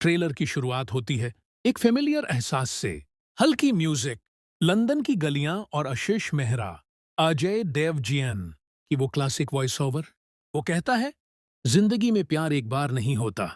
Trailer की शुरुआत होती है एक फेमिलियर एहसास से। हल्की म्यूजिक, लंदन की गलियां और आशीष मेहरा, अजय देवगन की वो क्लासिक वॉइस ओवर। वो कहता है, जिंदगी में प्यार एक बार नहीं होता,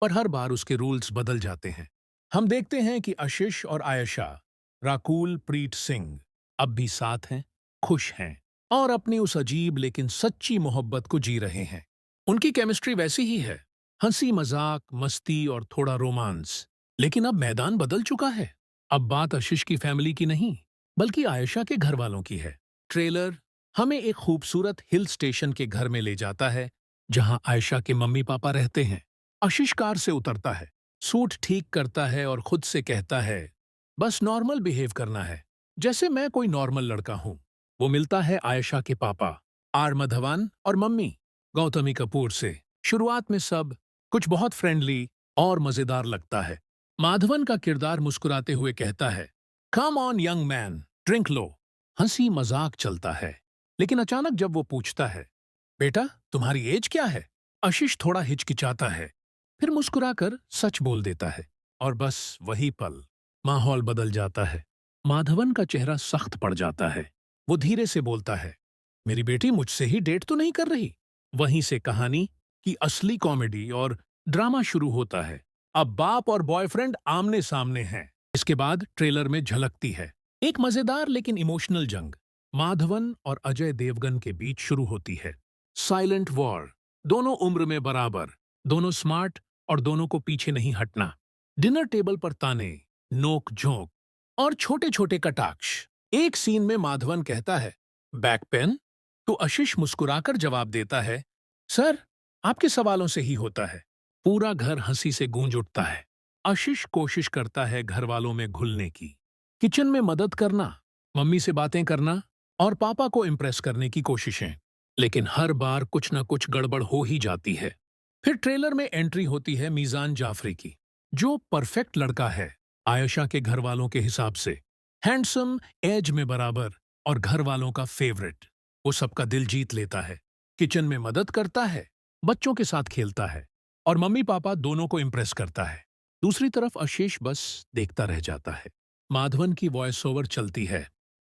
पर हर बार उसके रूल्स बदल जाते हैं। हम देखते हैं कि आशीष और आयशा, राकुल प्रीत सिंह अब भी साथ हैं, खुश हैं और अपनी उस अजीब लेकिन सच्ची मोहब्बत को जी रहे हैं। उनकी केमिस्ट्री वैसी ही है, हंसी मजाक, मस्ती और थोड़ा रोमांस। लेकिन अब मैदान बदल चुका है। अब बात आशीष की फैमिली की नहीं, बल्कि आयशा के घर वालों की है। ट्रेलर हमें एक खूबसूरत हिल स्टेशन के घर में ले जाता है, जहां आयशा के मम्मी पापा रहते हैं। आशीष कार से उतरता है, सूट ठीक करता है और खुद से कहता है, बस नॉर्मल बिहेव करना है, जैसे मैं कोई नॉर्मल लड़का हूं। वो मिलता है आयशा के पापा आर माधवन और मम्मी गौतमी कपूर से। शुरुआत में सब कुछ बहुत फ्रेंडली और मजेदार लगता है। माधवन का किरदार मुस्कुराते हुए कहता है, come on young man, drink लो। हंसी मजाक चलता है, लेकिन अचानक जब वो पूछता है, बेटा तुम्हारी एज क्या है, आशीष थोड़ा हिचकिचाता है, फिर मुस्कुराकर सच बोल देता है। और बस वही पल माहौल बदल जाता है। माधवन का चेहरा सख्त पड़ जाता है। वो धीरे से बोलता है, मेरी बेटी मुझसे ही डेट तो नहीं कर रही। वहीं से कहानी की असली कॉमेडी और ड्रामा शुरू होता है। अब बाप और बॉयफ्रेंड आमने सामने हैं। इसके बाद ट्रेलर में झलकती है एक मजेदार लेकिन इमोशनल जंग, माधवन और अजय देवगन के बीच शुरू होती है। साइलेंट वॉर, दोनों उम्र में बराबर, दोनों स्मार्ट और दोनों को पीछे नहीं हटना। डिनर टेबल पर ताने, नोक झोंक और छोटे छोटे कटाक्ष। एक सीन में माधवन कहता है, बैक पेन, तो आशीष मुस्कुराकर जवाब देता है, सर आपके सवालों से ही होता है। पूरा घर हंसी से गूंज उठता है। आशीष कोशिश करता है घर वालों में घुलने की, किचन में मदद करना, मम्मी से बातें करना और पापा को इम्प्रेस करने की कोशिशें। लेकिन हर बार कुछ न कुछ गड़बड़ हो ही जाती है। फिर ट्रेलर में एंट्री होती है मीजान जाफरी की, जो परफेक्ट लड़का है आयशा के घर वालों के हिसाब से। हैंडसम, एज में बराबर और घर वालों का फेवरेट। वो सबका दिल जीत लेता है, किचन में मदद करता है, बच्चों के साथ खेलता है और मम्मी पापा दोनों को इम्प्रेस करता है। दूसरी तरफ आशीष बस देखता रह जाता है। माधवन की वॉइस ओवर चलती है,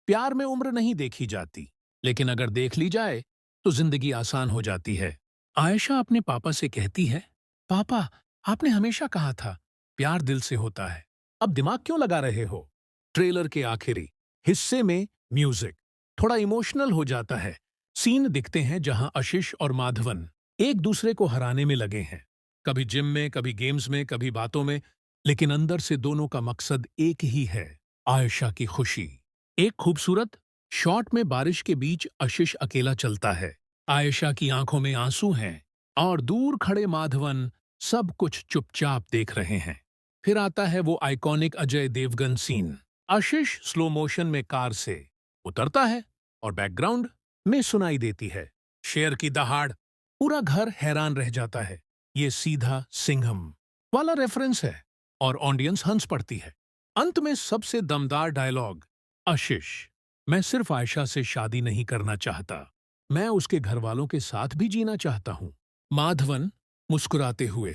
प्यार में उम्र नहीं देखी जाती, लेकिन अगर देख ली जाए तो जिंदगी आसान हो जाती है। आयशा अपने पापा से कहती है, पापा आपने हमेशा कहा था प्यार दिल से होता है, अब दिमाग क्यों लगा रहे हो। ट्रेलर के आखिरी हिस्से में म्यूजिक थोड़ा इमोशनल हो जाता है। सीन दिखते हैं जहां आशीष और माधवन एक दूसरे को हराने में लगे हैं, कभी जिम में, कभी गेम्स में, कभी बातों में, लेकिन अंदर से दोनों का मकसद एक ही है, आयशा की खुशी। एक खूबसूरत शॉट में बारिश के बीच आशीष अकेला चलता है, आयशा की आंखों में आंसू हैं और दूर खड़े माधवन सब कुछ चुपचाप देख रहे हैं। फिर आता है वो आइकॉनिक अजय देवगन सीन। आशीष स्लो मोशन में कार से उतरता है और बैकग्राउंड में सुनाई देती है शेर की दहाड़। पूरा घर हैरान रह जाता है। ये सीधा सिंघम वाला रेफरेंस है और ऑडियंस हंस पड़ती है। अंत में सबसे दमदार डायलॉग, आशीष, मैं सिर्फ आयशा से शादी नहीं करना चाहता, मैं उसके घर वालों के साथ भी जीना चाहता हूं। माधवन मुस्कुराते हुए,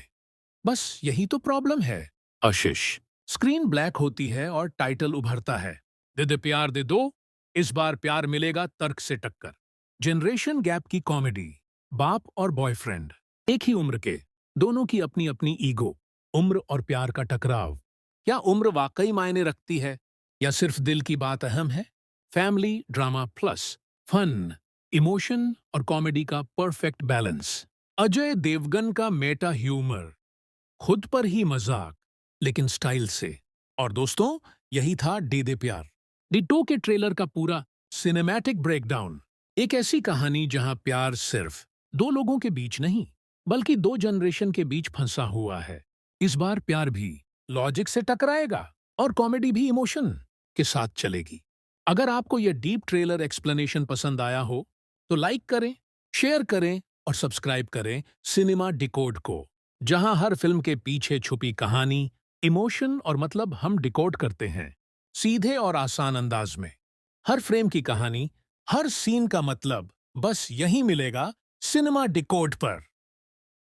बस यही तो प्रॉब्लम है। आशीष। स्क्रीन ब्लैक होती है और टाइटल उभरता है, दे दे प्यार दे दो, इस बार प्यार मिलेगा तर्क से टक्कर। जनरेशन गैप की कॉमेडी, बाप और बॉयफ्रेंड एक ही उम्र के, दोनों की अपनी अपनी ईगो। उम्र और प्यार का टकराव, क्या उम्र वाकई मायने रखती है या सिर्फ दिल की बात अहम है। Family drama plus fun, emotion और कॉमेडी का परफेक्ट बैलेंस। अजय देवगन का मेटा ह्यूमर, खुद पर ही मजाक लेकिन स्टाइल से। और दोस्तों, यही था दे दे प्यार दी 2 के ट्रेलर का पूरा सिनेमैटिक ब्रेकडाउन। एक ऐसी कहानी जहां प्यार सिर्फ 2 लोगों के बीच नहीं, बल्कि 2 जनरेशन के बीच फंसा हुआ है। इस बार प्यार भी लॉजिक से टकराएगा और कॉमेडी भी इमोशन के साथ चलेगी। अगर आपको यह डीप ट्रेलर एक्सप्लेनेशन पसंद आया हो तो लाइक करें, शेयर करें और सब्सक्राइब करें सिनेमा डिकोड को, जहां हर फिल्म के पीछे छुपी कहानी, इमोशन और मतलब हम डिकोड करते हैं, सीधे और आसान अंदाज में। हर फ्रेम की कहानी, हर सीन का मतलब, बस यहीं मिलेगा सिनेमा डिकोड पर।